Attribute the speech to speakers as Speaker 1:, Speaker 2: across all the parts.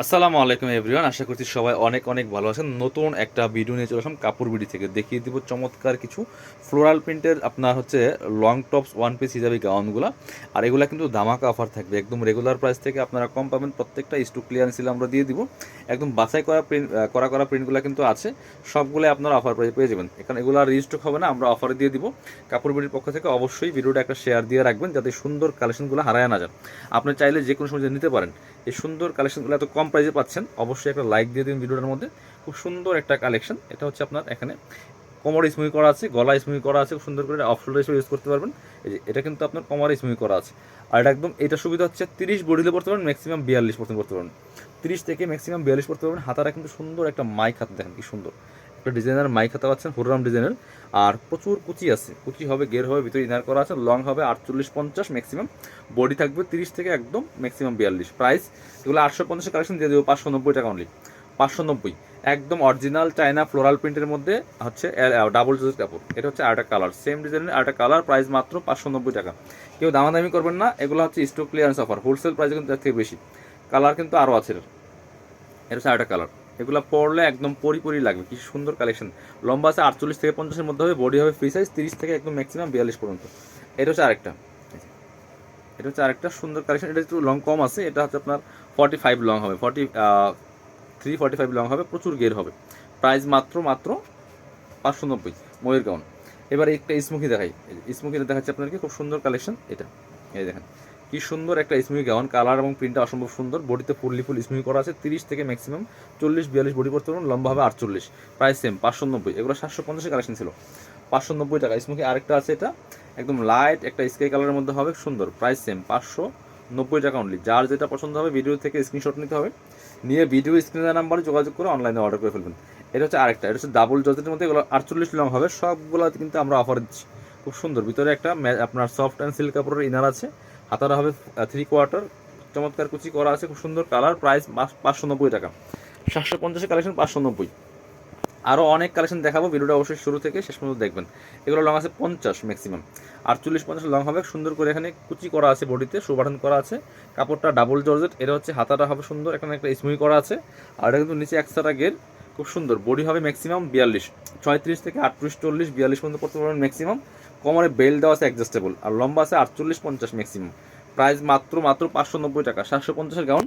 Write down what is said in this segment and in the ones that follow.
Speaker 1: আসসালামু আলাইকুম এভরিওয়ান, আশা করছি সবাই অনেক অনেক ভালো আছেন। নতুন একটা ভিডিও নিয়ে চলে আসলাম কাপড় বিডি থেকে। দেখিয়ে দিব চমৎকার কিছু ফ্লোরাল প্রিন্টের আপনার হচ্ছে লং টপস ওয়ান পিস হিসাবে গাউনগুলো। আর এগুলো কিন্তু ধামাকা অফার থাকবে, একদম রেগুলার প্রাইস থেকে আপনারা কম পাবেন। প্রত্যেকটা স্টক ক্লিয়ারেন্স সেলে আমরা দিয়ে দিব। একদম বাছাই করা প্রিন্ট করা প্রিন্টগুলো কিন্তু আছে, সবগুলো আপনারা অফার প্রাইসে পেয়ে যাবেন। এখানে এগুলো আর রিস্টক হবে না, আমরা অফারে দিয়ে দিব। কাপড় বিডির পক্ষ থেকে অবশ্যই ভিডিওটা একটা শেয়ার দিয়ে রাখবেন, যাতে সুন্দর কালেকশনগুলো হারায় না যান। আপনি চাইলে যে কোনো সময় নিতে পারেন। এই সুন্দর কালেকশনগুলো এত কম প্রাইসে পাচ্ছেন, অবশ্যই একটা লাইক দিয়ে দিন ভিডিওটার মধ্যে। খুব সুন্দর একটা কালেকশন। এটা হচ্ছে আপনার এখানে কোমর স্মুই করা আছে, গলা স্মুই করা আছে, খুব সুন্দর করে অফ শোল্ডার হিসেবে ইউজ করতে পারবেন। এই যে এটা কিন্তু আপনার কোমরে স্মুই করা আছে। আর এটা একদম এটা সুবিধা হচ্ছে 30 বডিতে পড়তে পারবেন, ম্যাক্সিমাম 42% পড়তে পারবেন। 30 থেকে ম্যাক্সিমাম 42 পড়তে পারবেন। হাতাটা কিন্তু সুন্দর একটা মাইক হাত, দেখেন কি সুন্দর একটা ডিজাইনার মাইক হাতা পাচ্ছেন, হুররাম ডিজাইনের। আর প্রচুর কুচি আছে, কুচি হবে, গের হবে, ভিতরে ইনার করা আছে। লং হবে 48-50 ম্যাক্সিমাম, বডি থাকবে 30 থেকে একদম ম্যাক্সিমাম 42। প্রাইস এগুলো 850 কালেকশন দিয়ে দেবো 590 টাকা অনলি। 590, একদম অরিজিনাল চায়না ফ্লোরাল প্রিন্টের মধ্যে হচ্ছে ডাবল জোজ কাপড়। এটা হচ্ছে আরেকটা কালার, সেম ডিজাইনের আরেকটা কালার, প্রাইস মাত্র 590 টাকা। কেউ দামাদামি করবেন না, এগুলো হচ্ছে stock clearance offer, wholesale price কিন্তু তার থেকে বেশি। কালার কিন্তু আরও আছে। এটা হচ্ছে আরেকটা কালার। এগুলো পরলে একদম পরি লাগবে, কি সুন্দর কালেকশন। লম্বা আছে 48 থেকে 50-এর মধ্যে হবে, বডি হবে ফ্রি সাইজ 30 থেকে একদম ম্যাক্সিমাম 42 পর্যন্ত। এটা হচ্ছে আরেকটা, এটা হচ্ছে আরেকটা সুন্দর কালেকশন। এটা একটু লং কম আছে, এটা হচ্ছে আপনার 45 লং হবে, 45 লং হবে, প্রচুর গের হবে। প্রাইস মাত্র 590, ময়ূর গাউন। এবার একটা স্মুকি দেখাই। স্মুকিটা দেখাচ্ছে আপনাদেরকে, খুব সুন্দর কালেকশন এটা। এই দেখেন কি সুন্দর একটা স্মুকি গাউন, কালার এবং প্রিন্টটা অসম্ভব সুন্দর। বডিতে ফুল স্মুকি করা আছে, 30 থেকে ম্যাক্সিমাম 40-42 বডি পড়তে পারবেন, লম্বা হবে 48। Price same 590। এগুলো 750 কালেকশন ছিল, 590 টাকা। স্মুকি আরেকটা আছে, এটা একদম লাইট একটা স্কাই কালারের মধ্যে হবে, সুন্দর। প্রাইস সেম 590 টাকা অনলি। যার যেটা পছন্দ হবে ভিডিও থেকে স্ক্রিনশট নিতে হবে, নিয়ে ভিডিও স্ক্রিনের নাম্বারে যোগাযোগ করে অনলাইনে অর্ডার করে ফেলবেন। এটা হচ্ছে আরেকটা, এটা হচ্ছে ডাবল জর্জেটের মধ্যে, এগুলো 48 লং হবে। সবগুলোতে কিন্তু আমরা অফার দিচ্ছি। খুব সুন্দর, ভিতরে একটা আপনার সফট অ্যান্ড সিল্ক কাপড়ের ইনার আছে, হাতারা হবে 3/4, চমৎকার কুচি করা আছে, খুব সুন্দর কালার। প্রাইস 590 টাকা। 750 কালেকশন 590। আরও অনেক কালেকশন দেখাবো, ভিডিওটা অবশ্যই শুরু থেকে শেষ পর্যন্ত দেখবেন। এগুলো লং আছে 50 ম্যাক্সিমাম, 48-50 লং হবে। সুন্দর করে এখানে কুচি করা আছে, বডিতে সুবাটন করা আছে, কাপড়টা ডাবল জর্জেট। এটা হচ্ছে হাতাটা হবে সুন্দর, এখানে একটা স্মুই করা আছে। আর এটা কিন্তু নিচে একসাথে গের, খুব সুন্দর। বডি হবে ম্যাক্সিমাম 42, 36 থেকে 38, 40, 42 পর্যন্ত পড়তে পারবেন ম্যাক্সিমাম। কোমরে বেল্ট দেওয়া আছে অ্যাডজাস্টেবল, আর লম্বা আছে 48-50 ম্যাক্সিমাম। প্রাইস মাত্র 590 টাকা। 750-এর গাউন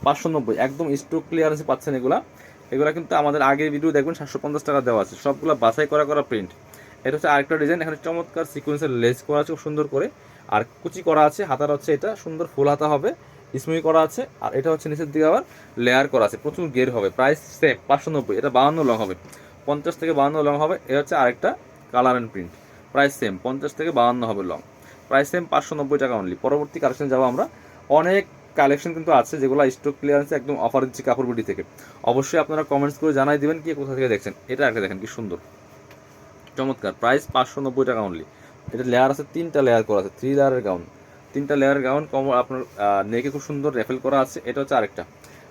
Speaker 1: 590, একদম স্টক ক্লিয়ারেন্সে পাচ্ছেন এগুলা। এগুলো কিন্তু আমাদের আগের ভিডিও দেখবেন 750 টাকা দেওয়া আছে, সবগুলো বাছাই করা প্রিন্ট। এটা হচ্ছে আরেকটা ডিজাইন, এখানে চমৎকার সিকোয়েন্সের লেস করা আছে খুব সুন্দর করে, আর কুচি করা আছে। হাতার হচ্ছে এটা সুন্দর ফুল হাতা হবে, স্মুই করা আছে। আর এটা হচ্ছে নিচের দিকে আবার লেয়ার করা আছে, প্রচুর গের হবে। Price same 590। এটা 52 লং হবে, 50 থেকে 52 লং হবে। এটা হচ্ছে আরেকটা colour and print. Price same 50 থেকে 52 হবে লং। প্রাইস সেম 590 টাকা অনলি। পরবর্তী কালেকশন যাবো আমরা। অনেক কালেকশন কিন্তু আছে যেগুলো স্টক ক্লিয়ারেন্সে একদম অফার দিচ্ছি কাপড় বিডি থেকে। অবশ্যই আপনারা কমেন্টস করে জানাই দিবেন কি কোথা থেকে দেখছেন। এটা একটা দেখেন কি সুন্দর চমৎকার, প্রাইস 590 টাকা অনলি। এটা লেয়ার আছে, 3টা লেয়ার করা আছে, 3 লেয়ারের গাউন। 3টা লেয়ারের গাউন আপনার নেকে খুব সুন্দর রেফেল করা আছে। এটা হচ্ছে আরেকটা,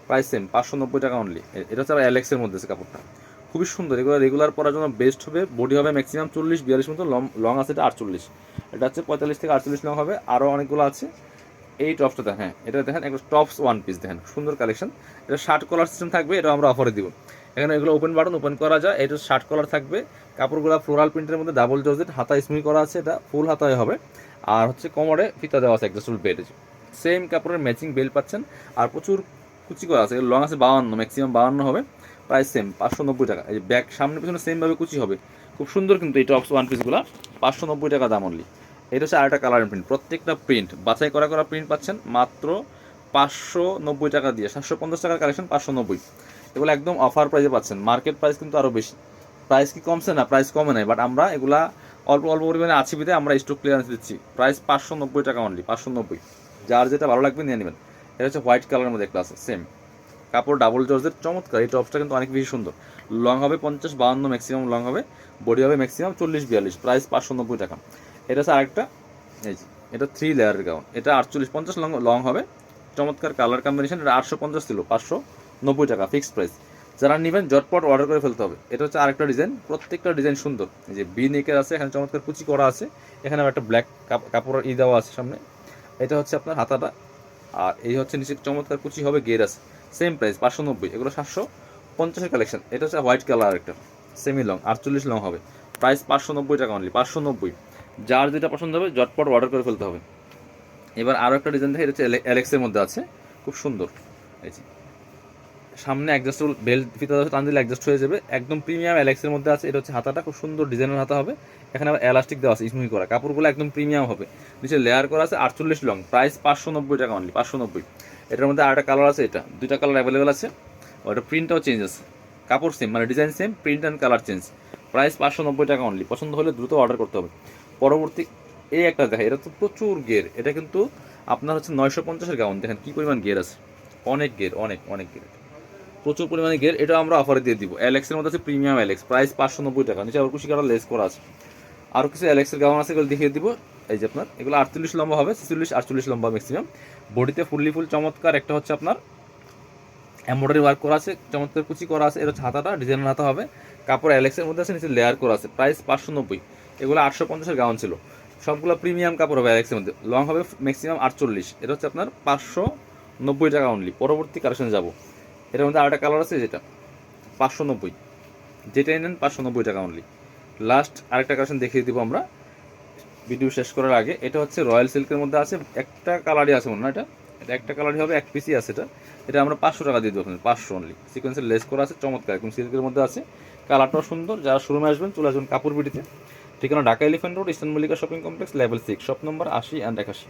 Speaker 1: প্রাইস সেম 590 টাকা অনলি। এটা হচ্ছে অ্যালেক্সের মধ্যে আছে কাপড়টা, খুবই সুন্দর। এগুলো রেগুলার পরার জন্য বেস্ট হবে। বডি হবে ম্যাক্সিমাম 40-42 মতো, লং আছে এটা 48। এটা হচ্ছে 45 থেকে 48 লং হবে। আরও অনেকগুলো আছে। এই টপসটা দেখেন, হ্যাঁ এটা দেখেন একটা টপস ওয়ান পিস, দেখেন সুন্দর কালেকশন। এটা শার্ট কলার সিস্টেম থাকবে, এটা আমরা অফারে দিব। এখানে এগুলো ওপেন বাটন, ওপেন করা যায়। এটা শার্ট কলার থাকবে, কাপড়গুলো ফ্লোরাল প্রিন্টের মধ্যে, ডাবল জর্জেট, হাতা স্মুই করা আছে, এটা ফুল হাতায় হবে। আর হচ্ছে কোমরে ফিতা দেওয়া আছে অ্যাডজাস্টেবল বেল্ট, সেম কাপড়ের ম্যাচিং বেল্ট পাচ্ছেন। আর প্রচুর কুচি করা আছে, লং আছে 52, ম্যাক্সিমাম 52 হবে। প্রাইস সেম 590 টাকা। এই ব্যাক সামনে পিছনে সেমভাবে কুচি হবে, খুব সুন্দর কিন্তু এই টপস ওয়ান পিসগুলো। 590 টাকা দাম অনলি। এটা হচ্ছে আরেকটা কালার প্রিন্ট, প্রত্যেকটা প্রিন্ট বাছাই করা প্রিন্ট পাচ্ছেন মাত্র 590 টাকা দিয়ে। 750 টাকার কালেকশন 590। এগুলো একদম অফার প্রাইসে পাচ্ছেন, মার্কেট প্রাইস কিন্তু আরও বেশি। প্রাইস কি কমছে না? প্রাইস কমে নাই, বাট আমরা এগুলা অল্প অল্প পরিমাণে আছি বিধে আমরা স্টক ক্লিয়ারেন্স দিচ্ছি। প্রাইস 590 টাকা অনলি, 590। যার যেটা ভালো লাগবে নিয়ে নেবেন। এটা হচ্ছে হোয়াইট কালারের মধ্যে একটা আছে, সেম কাপড় ডাবল জর্জের, চমৎকার। এই টপসটা কিন্তু অনেক বেশি সুন্দর। লং হবে 50-52 ম্যাক্সিমাম লং হবে, বডি হবে ম্যাক্সিমাম 40-42। প্রাইস 590 টাকা। এটা হচ্ছে আরেকটা, এই যে এটা 3 লেয়ারের গাউন। এটা 48-50 লং হবে, চমৎকার কালার কম্বিনেশন। এটা 850 ছিল, 590 টাকা ফিক্সড প্রাইস। যারা নেবেন জটপট অর্ডার করে ফেলতে হবে। এটা হচ্ছে আরেকটা ডিজাইন, প্রত্যেকটা ডিজাইন সুন্দর। এই যে বি নেকের আছে, এখানে চমৎকার কুচি করা আছে, এখানে একটা ব্ল্যাক কাপড়ের দেওয়া আছে সামনে। এটা হচ্ছে আপনার হাতাটা, আর এই হচ্ছে নিচে চমৎকার কুচি হবে, গের আছে। সেম প্রাইস 590, এগুলো 750-এর কালেকশন। এটা হচ্ছে হোয়াইট কালার একটা সেমি লং, 48 লং হবে, প্রাইস 590 টাকা অনলি, 590। যার যেটা পছন্দ হবে ঝটপট অর্ডার করে ফেলতে হবে। এবার আরও একটা ডিজাইন দেখে, এটা হচ্ছে অ্যালেক্সের মধ্যে আছে, খুব সুন্দর। এই যে সামনে অ্যাডজাস্টেবল বেল্ট ফিতা আছে, টান দিলে অ্যাডজাস্ট হয়ে যাবে, একদম প্রিমিয়াম অ্যালেক্সের মধ্যে আছে। এটা হচ্ছে হাতাটা খুব সুন্দর ডিজাইনের হাতা হবে, এখানে আবার এলাস্টিক দেওয়া আছে স্মুথ করা, কাপড়গুলো একদম প্রিমিয়াম হবে, নিচে লেয়ার করা আছে, 48 লং, প্রাইস 590 টাকা অনলি, 590। এটার মধ্যে আরেকটা কালার আছে, এটা দুইটা কালার অ্যাভেলেবেল আছে, ওটা প্রিন্টটাও চেঞ্জ আছে, কাপড় সেম মানে design same, print and colour change, price 590 টাকা অনলি। পছন্দ হলে দ্রুত অর্ডার করতে হবে। পরবর্তী এই একটা দেখা, এটা তো প্রচুর গের, এটা কিন্তু আপনার হচ্ছে 950-এর গাউন, দেখেন কী পরিমাণ গের আছে, অনেক গের, অনেক অনেক গের, প্রচুর পরিমাণে গের। এটা আমরা অফারে দিয়ে দিব, অ্যালেক্সের মধ্যে আছে প্রিমিয়াম অ্যালেক্স, প্রাইস 590 টাকা, নিচে আবার কুশি কাটা লেস করা আছে। আরও কিছু অ্যালেক্সের গাউন আছে, এগুলো দেখিয়ে দিব। এই যে আপনার এগুলো 48 লম্বা হবে, 46-48 লম্বা ম্যাক্সিমাম, বডিতে ফুললি ফুল চমৎকার একটা হচ্ছে আপনার এমব্রয়ডারি ওয়ার্ক করা আছে, চমৎকার কুচি করা আছে। এটা হচ্ছে হাতাটা ডিজাইনের হাতা হবে, কাপড় অ্যালেক্সের মধ্যে আছে, নিচে লেয়ার করা আছে, প্রাইস 590। এগুলো 850-এর গাউন ছিল, সবগুলো প্রিমিয়াম কাপড় হবে অ্যালেক্সের মধ্যে, লং হবে ম্যাক্সিমাম 48, এটা হচ্ছে আপনার 590 টাকা অনলি। পরবর্তী কালেকশনে যাব, এটার মধ্যে আরেকটা কালার আছে, যেটা 590, যেটাই নেন 590 টাকা অনলি। লাস্ট আরেকটা কালেকশন দেখিয়ে দিব আমরা ভিডিও শেষ করার আগে। এটা হচ্ছে রয়্যাল সিল্কের মধ্যে আছে, একটা কালারই আছে মনে হয়, এটা এটা একটা কালারই হবে, এক পিসই আছে। এটা এটা আমরা 500 টাকা দিয়ে দেবো, 500 অনলি। সিকোয়েন্সের লেস করা আছে, চমৎকার একদম সিল্কের মধ্যে আছে, কালারটাও সুন্দর। যারা শোরুমে আসবেন চলে আসবেন কাপড় বিডিতে, ঠিকানা Dhaka elephant road, eastern Mallika shopping complex, level 6, shop number 80 and 81।